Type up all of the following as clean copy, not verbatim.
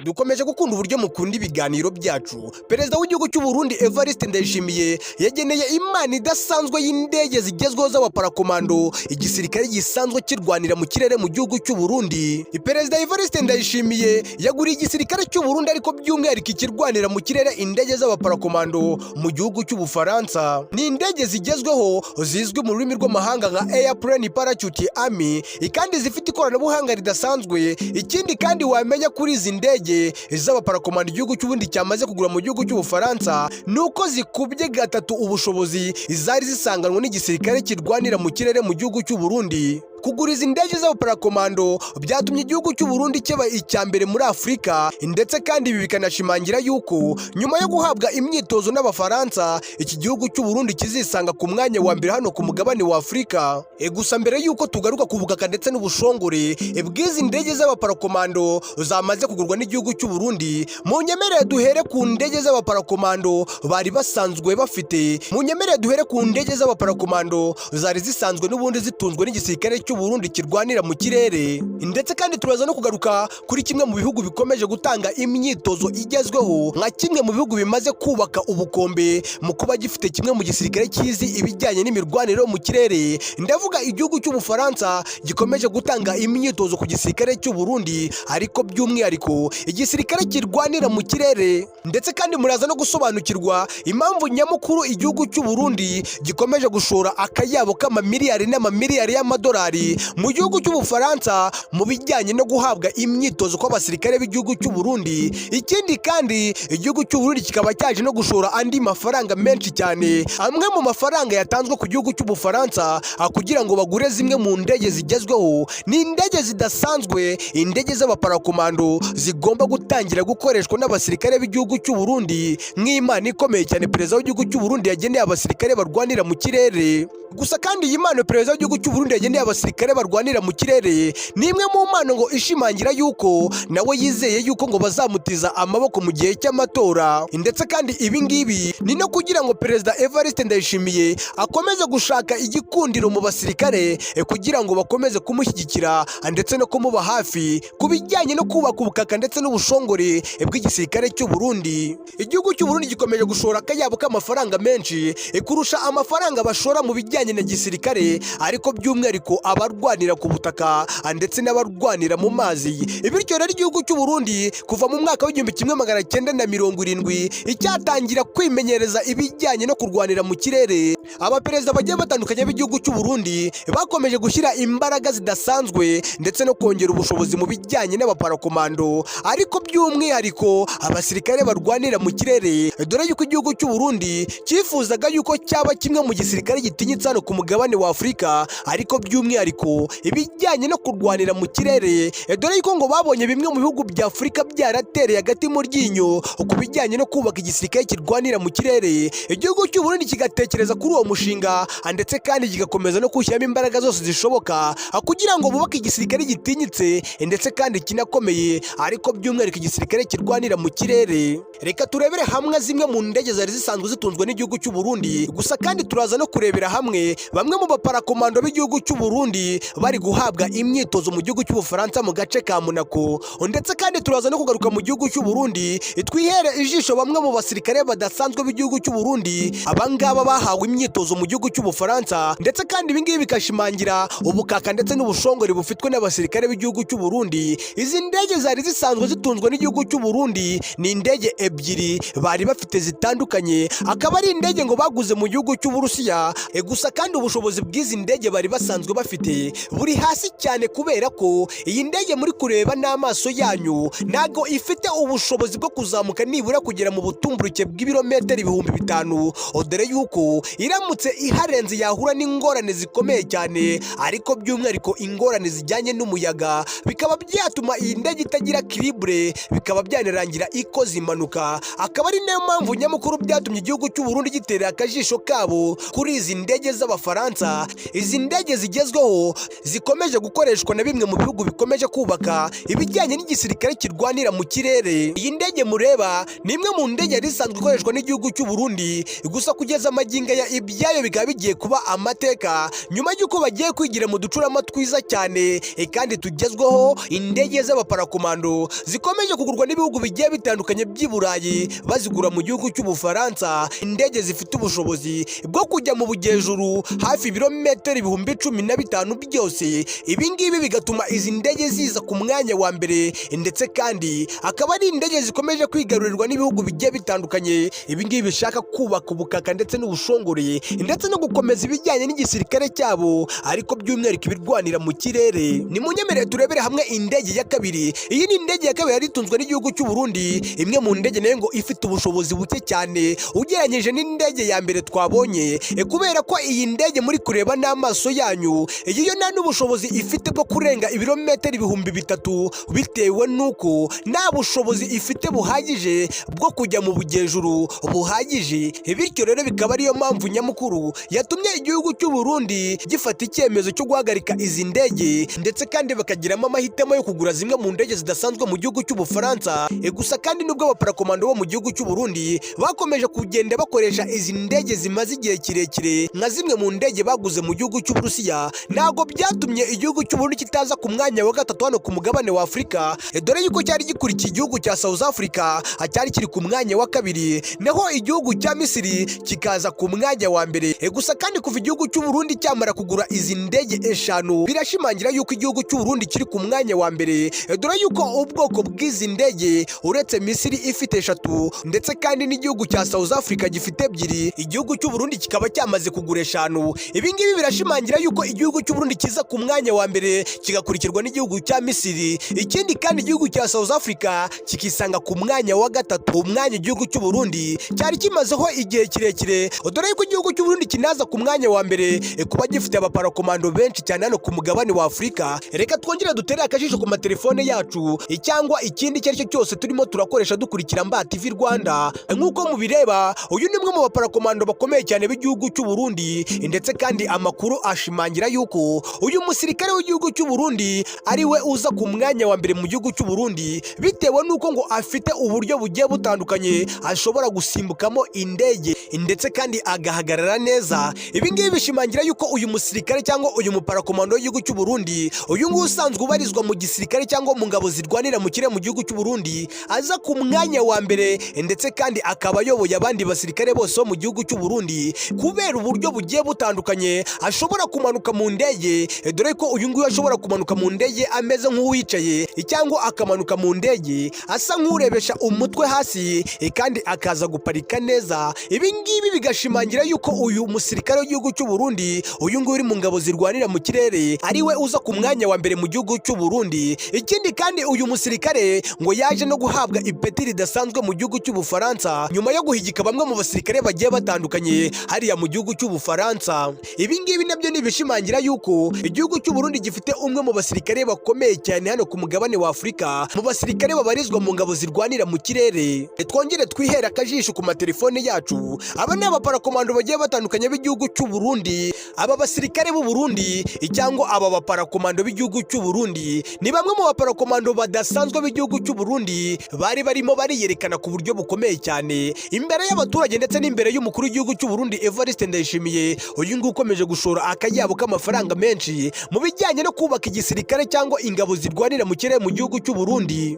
Dukomeje gukunda uburyo mukunda ibiganiro byacu. Perezida w'igihugu cy'u Burundi Evariste Ndayishimiye yageneye impano idasanzwe y'indege zigezweho z'abaparakomando igisirikare gisanzwe kirwanira mu kirere mu gihugu cy'u Burundi. Perezida Evariste Ndayishimiye yaguriye igisirikare cy'u Burundi ariko by'umwihariko ikirwanira mu kirere indege z'abaparakomando mu gihugu cy'u Bufaransa. Ni indege zigezweho zizwi mu rurimi rw'amahanga nka Airplane Parachute Army kandi zifite ikoranabuhanga ridasanzwe. Ikindi kandi wamenya kuri izi ndege z'abaparakomando igihugu cy'ubundi cyamaze kugura mu gihugu cy'Ubufaransa nuko zikubye gatatu ubushobozi zari zisanganwe n'igisirikare kirwanira mu kirere mu gihugu cy'u Burundi. Kugura izi ndege z'abaparakomando byatumye igihugu cy'u Burundi kiba icya mbere muri Afurika, ndetse kandi ibi bikanashimangira yuko nyuma yo guhabwa imyitozo n'Abafaransa iki gihugu cy'u Burundi kizisanga ku mwanya wa mbere hano ku mugabane wa Afurika. Gusa mbere yuko tugaruka ku bugaka ndetse n'ubushongore bw'izi ndege z'abaparakomando zamaze kugurwa n'igihugu cy'u Burundi, munyemerere duhere ku ndege z'abaparakomando bari basanzwe bafite. Munyemerere duhere ku ndege z'abaparakomando zari zisanzwe n'ubundi zitunzwe n'igisirikare cy'u Burundi kirwanira mu kirere, ndetse kandi turaza no kugaruka kuri kimwe mu bihugu bikomeje gutanga imyitozo igezweho nka kimwe mu bihugu bimaze kubaka ubukombe mu kuba gifite kimwe mu gisirikare kizi ibijyanye n'imirwanire mu kirere. Ndavuga igihugu cy'Ubufaransa gikomeje gutanga imyitozo ku gisirikare cy'u Burundi, ariko by'umwihariko igisirikare kirwanira mu kirere. Ndetse kandi muraza no gusobanukirwa impamvu nyamukuru igihugu cy'u Burundi gikomeje gushora akayabo k'amamiliyari n'amamiliyari y'amadolari mu gihugu cy'Ubufaransa mu bijyanye no guhabwa imyitozo kw'abasirikare b'igihugu cy'u Burundi. Ikindi kandi igihugu cy'u Burundi kikaba cyaje no gushora andi mafaranga menshi cyane, amwe mu mafaranga yatanzwe ku gihugu cy'Ubufaransa kugira ngo bagure zimwe mu ndege zigezweho. Ni indege zidasanzwe, indege z'abaparakomando zigomba gutangira gukoreshwa n'abasirikare b'igihugu cy'u Burundi nk'impano ikomeye cyane perezida w'igihugu cy'u Burundi yageneye abasirikare barwanira mu kirere. Gusa kandi iyi mpano perezida w'igihugu cy'u Burundi yageneye abasirikare barwanira mu kirere ni imwe mu mpano ngo ishimangira yuko nawe yizeye yuko ngo bazamutiza amaboko mu gihe cy'amatora. Ndetse kandi ibi ngibi ni no kugira ngo perezida Evariste Ndayishimiye akomeze gushaka igikundiro mu basirikare kugira ngo bakomeze kumushyigikira ndetse no kumuba hafi ku bijyanye no kubaka ubukaka ndetse n'ubushongore bw'igisirikare cy'u Burundi. Igihugu cy'u Burundi gikomeje gushora akayabo k'amafaranga menshi kurusha amafaranga bashora mu bijyanye na gisirikare, ariko by'umwihariko abarwanira ku butaka ndetse n'abarwanira mu mazi. Bityo rero igihugu cy'u Burundi kuva mu mwaka w'1970 icyatangira kwimenyereza ibijyanye no kurwanira mu kirere, abaperezida bagiye batandukanye b'igihugu cy'u Burundi bakomeje gushyira imbaraga zidasanzwe ndetse no kongera ubushobozi mu bijyanye n'abaparakomando, ariko by'umwihariko abasirikare barwanira mu kirere, dore yuko igihugu cy'u Burundi cyifuzaga yuko cyaba kimwe mu gisirikare gitinyitse hano ku mugabane wa Afurika, ariko by'umwihariko ibijyanye no kurwanira mu kirere, dore yuko ngo babonye bimwe mu bihugu bya Afurika byaratereye agati mu ryinyo ku bijyanye no kubaka igisirikare kirwanira mu kirere. Igihugu cy'u Burundi kigatekereza kuri uwo mushinga ndetse kandi kigakomeza no gushyiramo imbaraga zose zishoboka kugira ngo bubake igisirikare gitinyitse ndetse kandi kinakomeye, ariko by'umwihariko igisirikare kirwanira mu kirere. Reka turebere hamwe zimwe mu ndege zari zisanzwe zitunzwe n'igihugu cy'u Burundi. Gusa kandi turaza no kurebera hamwe bamwe mu baparakomando b'igihugu cy'u Burundi bari guhabwa imyitozo mu gihugu cy'Ubufaransa mu gace ka Monaco. Ndetse kandi turaza no kugaruka mu gihugu cy'u Burundi twihere ijisho bamwe mu basirikare badasanzwe b'igihugu cy'u Burundi abangaba bahawe imyitozo mu gihugu cy'Ubufaransa, ndetse kandi ibi ngibi bikashimangira ubukaka ndetse n'ubushongore bufitwe n'abasirikare b'igihugu cy'u Burundi. Izi ndege zari zisanzwe zitunzwe n'igihugu cy'u Burundi ni indege ebyiri bari bafite zitandukanye, akaba ari indege ngo baguze mu gihugu cy'Uburusiya. Gusa kandi ubushobozi bw'izi ndege bari basanzwe bafite buri hasi cyane, kubera ko iyi ndege muri kureba n'amaso yanyu ntago ifite ubushobozi bwo kuzamuka nibura kugera mu butumburuke bw'ibirometero 5000, dore yuko iramutse iharenze yahura n'ingorane zikomeye cyane, ariko by'umwihariko ingorane zijyanye n'umuyaga bikaba byatuma iyi ndege itagira equilibre, bikaba byanarangira ikoze impanuka. kugabanuka, akaba ari nayo mpamvu nyamukuru byatumye igihugu cy'u Burundi gitera akajisho kabo kuri izi ndege z'Abafaransa. Izi ndege zigezweho zikomeje gukoreshwa na bimwe mu bihugu bikomeje kubaka ibijyanye n'igisirikare kirwanira mu kirere. Iyi ndege mureba ni imwe mu ndege yari isanzwe ikoreshwa n'igihugu cy'u Burundi, gusa kugeza amagingo ya ibyayo bikaba bigiye kuba amateka nyuma y'uko bagiye kwigira mu ducurama twiza cyane kandi tugezweho. Indege z'abaparakomando zikomeje kugurwa n'ibihugu bigiye bitandukanye by'i Burayi bazigura mu gihugu cy'Ubufaransa. Indege zifite ubushobozi bwo kujya mu bujyejuru hafi ibirometero 15,000 byose. Ibi ngibi bigatuma izi ndege ziza ku mwanya wa mbere, ndetse kandi akaba ari indege zikomeje kwigarurirwa n'ibihugu bigiye bitandukanye. Ibi ngibi bishaka kubaka ubukaka ndetse n'ubushongore ndetse no gukomeza ibijyanye n'igisirikare cyabo, ariko by'umwihariko ibirwanira mu kirere. Ni munyemerere turebere hamwe indege ya kabiri. Iyi ni indege ya kabiri yari itunzwe n'igihugu cy'u Burundi, imwe mu ndege nayo ngo ifite ubushobozi buke cyane ugereranyije n'indege ya mbere twabonye, kubera ko iyi ndege muri kureba n'amaso yanyu iyi yo nta n'ubushobozi ifite bwo kurenga ibirometero 3,000 bitewe n'uko nta bushobozi ifite buhagije bwo kujya mu bujyejuru buhagije. Bityo rero bikaba ariyo mpamvu nyamukuru yatumye igihugu cy'u Burundi gifata icyemezo cyo guhagarika izi ndege, ndetse kandi bakagiramo amahitamo yo kugura zimwe mu ndege zidasanzwe mu gihugu cy'Ubufaransa. Gusa kandi nubwo abaparakomando bo mu gihugu cy'u Burundi bakomeje kugenda bakoresha izi ndege zimaze igihe kirekire nka zimwe mu ndege baguze mu gihugu cy'Uburusiya, ntabwo byatumye igihugu cy'u Burundi kitaza ku mwanya wa gatatu hano ku mugabane wa Afurika, dore yuko cyari gikurikiye igihugu cya South Africa cyari kiri ku mwanya wa kabiri, naho igihugu cya Misiri kikaza ku mwanya wa mbere. Gusa kandi kuva igihugu cy'u Burundi cyamara kugura izi ndege 5 birashimangira yuko igihugu cy'u Burundi kiri ku mwanya wa mbere, dore yuko ubwoko bw'izi ndege uretse Misiri ifite 3 ndetse kandi n'igihugu cya South Africa gifite 2, igihugu cy'u Burundi kikaba cyamaze kugura 5. Ibi ngibi birashimangira yuko igihugu cy'u Burundi kiza ku mwanya wa mbere kigakurikirwa n'igihugu cya Misiri. Ikindi kandi igihugu cya South Africa kikisanga ku mwanya wa gatatu, umwanya igihugu cy'u Burundi cyari kimazeho igihe kirekire, dore yuko igihugu cy'u Burundi kinaza ku mwanya wa mbere kuba gifite abaparakomando benshi cyane hano ku mugabane wa Afurika. Reka twongere dutere akajisho ku matelefone yacu cyangwa ikindi icyo ari cyo cyose turimo turakoresha dukurikira Mba TV Rwanda. Nk'uko mubireba, uyu ni umwe mu baparakomando bakomeye cyane b'igihugu cy'u Burundi, ndetse kandi amakuru ashimangira yuko uyu musirikare w'igihugu cy'u Burundi ari we uza ku mwanya wa mbere mu gihugu cy'u Burundi, bitewe n'uko ngo afite uburyo bugiye butandukanye ashobora gusimbukamo indege ndetse kandi agahagarara neza. Ibi ngibi bishimangira yuko uyu musirikare cyangwa uyu muparakomando w'igihugu cy'u Burundi, uyu nguyu usanzwe ubarizwa mu gisirikare cyangwa mu ngabo zirwanira mu kirere mu gihugu cy'u Burundi, aza ku mwanya wa mbere, ndetse kandi akaba ayoboye abandi basirikare bose bo mu gihugu cy'u Burundi kubera uburyo bugiye butandukanye ashobora kumanuka mu ndege, dore ko uyu nguyu ashobora kumanuka mu ndege ameze nk'uwicaye cyangwa akamanuka mu ndege asa nk'urebesha umutwe hasi kandi akaza guparika neza. Ibi ngibi bigashimangira yuko uyu musirikare w'igihugu cy'u Burundi, uyu nguyu uri mu ngabo zirwanira mu kirere, ari we uza ku mwanya wa mbere mu gihugu cy'u Burundi. Ikindi kandi uyu musirikare ngo yaje no guhabwa ipeti ridasanzwe mu gihugu cy'Ubufaransa nyuma yo guhigika bamwe mu basirikare bagiye batandukanye hariya mu gihugu cy'Ubufaransa. Ibi ngibi nabyo nibishimangira yuko igihugu cy'u Burundi gifite umwe mu basirikare bakomeye cyane hano ku mugabane wa Afurika, mu basirikare babarizwa mu ngabo zirwanira mu kirere. Twongere twihera akajisho ku matelefone yacu. Aba ni abaparakomando bagiye batandukanye b'igihugu cy'u Burundi. Aba basirikare b'u Burundi cyangwa aba baparakomando b'igihugu cy'u Burundi ni bamwe mu baparakomando badasanzwe b'igihugu cy'u Burundi, bari barimo bariyerekana ku buryo bukomeye cyane imbere y'abaturage ndetse n'imbere y'umukuru w'igihugu cy'u Burundi Evariste Ndayishimiye. Uyu nguyu ukomeje gushora akayabo k'amafaranga menshi mu bijyanye no kubaka igisirikare cyangwa ingabo zirwanira mu kirere mu gihugu cy'u Burundi.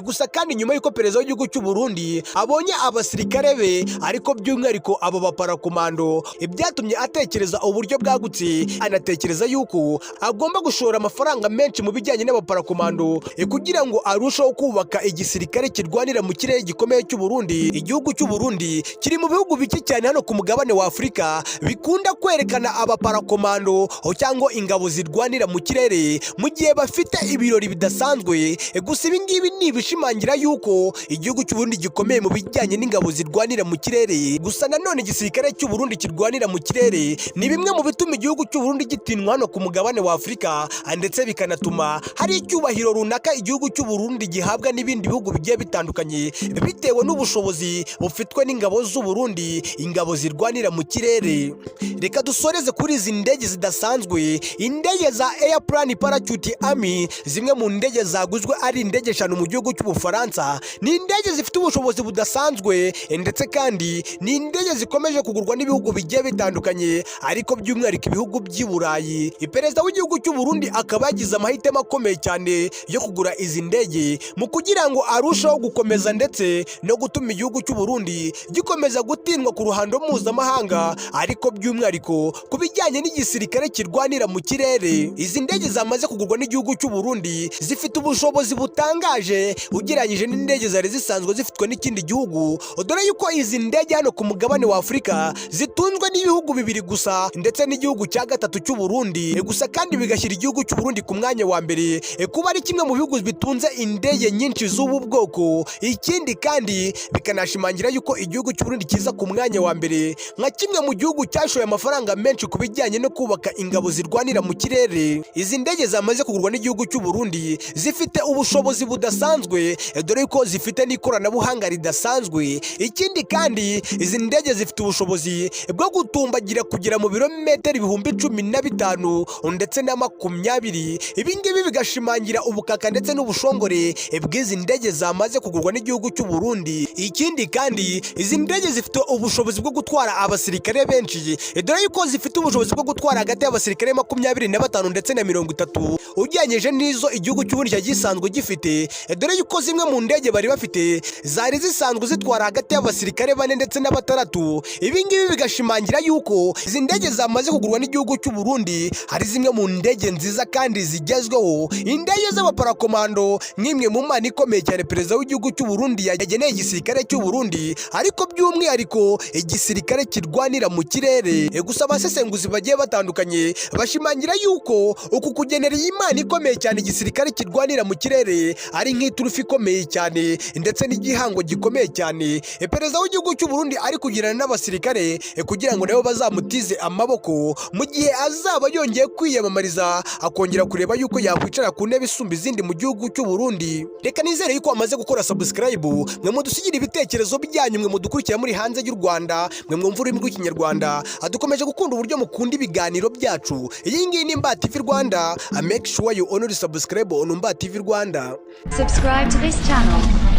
Gusa kandi nyuma y'uko perezida w'igihugu cy'u Burundi abonye abasirikare be, ariko by'umwihariko abo baparakomando, byatumye atekereza uburyo bwagutse, anatekereza yuko agomba gushora amafaranga menshi mu bijyanye n'abaparakomando kugira ngo arusheho kubaka igisirikare kirwanira mu kirere gikomeye cy'u Burundi. Igihugu cy'u Burundi kiri mu bihugu bike cyane hano ku mugabane wa Afurika bikunda kwerekana abaparakomando cyangwa ingabo zirwanira mu kirere mu gihe bafite ibirori bidasanzwe. Gusa ibi ngibi ni ibishimangira yuko igihugu cy'u Burundi gikomeye mu bijyanye n'ingabo zirwanira mu kirere. Gusa nanone igisirikare cy'u Burundi kirwanira mu kirere ni bimwe mu bituma igihugu cy'u Burundi gitinwa hano ku mugabane wa Afurika, ndetse bikanatuma hari icyubahiro runaka igihugu cy'u Burundi gihabwa n'ibindi bihugu bigiye bitandukanye bitewe n'ubushobozi bufitwe n'ingabo z'u Burundi, ingabo zirwanira mu kirere. Reka dusoreze kuri izi ndege zidasanzwe, indege za Airplane Parachute Army, zimwe mu ndege zaguzwe ari indege 5 mu gihugu cy'Ubufaransa. Ni indege zifite ubushobozi budasanzwe ndetse kandi ni indege zikomeje kugurwa n'ibihugu bigiye bitandukanye, ariko by'umwihariko ibihugu by'i Burayi. Perezida w'igihugu cy'u Burundi akaba yagize amahitamo akomeye cyane yo kugura izi ndege mu kugira ngo arusheho gukomeza ndetse no gutuma igihugu cy'u Burundi gikomeza gutindwa ku ruhando mpuzamahanga, ariko by'umwihariko ku bijyanye n'igisirikare kirwanira mu kirere. Izi ndege zamaze kugurwa n'igihugu cy'u Burundi zifite ubushobozi butangaje ugereranyije n'indege zari zisanzwe zifitwe n'ikindi gihugu, dore yuko izi ndege hano ku mugabane wa Afurika zitunzwe n'ibihugu 2 gusa ndetse n'igihugu cya gatatu cy'u Burundi, gusa kandi bigashyira igihugu cy'u Burundi ku mwanya wa mbere kuba ari kimwe mu bihugu bitunze indege nyinshi z'ubu bwoko. Ikindi kandi bikanashimangira yuko igihugu cy'u Burundi kiza ku mwanya wa mbere nka kimwe mu gihugu cyashoye amafaranga menshi ku bijyanye no kubaka ingabo zirwanira mu kirere. Izi ndege zamaze kugurwa n'igihugu cy'u Burundi zifite ubushobozi budasanzwe, dore yuko zifite n'ikoranabuhanga ridasanzwe. Ikindi kandi izi ndege zifite ubushobozi bwo gutumbagira kugera mu birometero 15,000 ndetse na 20. Ibi ngibi bigashimangira ubukaka ndetse n'ubushongore bw'izi ndege zamaze kugurwa n'igihugu cy'u Burundi. Ikindi kandi izi ndege zifite ubushobozi bwo gutwara abasirikare benshi, dore yuko zifite ubushobozi bwo gutwara hagati y'abasirikare 25 ndetse na 30 ugereranyije n'izo igihugu cy'u Burundi gisanzwe gifite, dore yuko zimwe mu ndege bari bafite zari zisanzwe zitwara hagati y'abasirikare 4 ndetse na 6. Ibi ngibi bigashimangira yuko izi ndege zamaze kugurwa n'igihugu cy'u Burundi hari zimwe mu ndege nziza kandi zigezweho, indege z'abaparakomando, nk'imwe mu mana ikomeye cyane perezida w'igihugu cy'u Burundi yageneye igisirikare cy'u Burundi, ariko by'umwihariko igisirikare kirwanira mu kirere. Gusa abasesenguzi bagiye batandukanye bashimangira yuko uku kugenera iyi mana ikomeye cyane igisirikare kirwanira mu kirere ari nk'iturufu ikomeye cyane ndetse n'igihango gikomeye cyane perezida w'igihugu cy'u Burundi ari kugirana n'abasirikare kugira ngo nabo bazamutize amaboko mu gihe azaba yongeye kwiyamamariza akongera kureba yuko yakwicara ku ntebe isumba izindi mu gihugu cy'u Burundi. Reka nizere yuko amaze gukora subscribe, mwe mudusigira ibitekerezo byanyu, mwe mudukurikira muri hanze y'u Rwanda, mwe mwumva ururimi rw'ikinyarwanda, dukomeje gukunda uburyo mukunda ibiganiro byacu. Iyi ngiyi ni Mba TV Rwanda, make sure you honor subscribe on Mba TV Rwanda. Subscribe to this channel.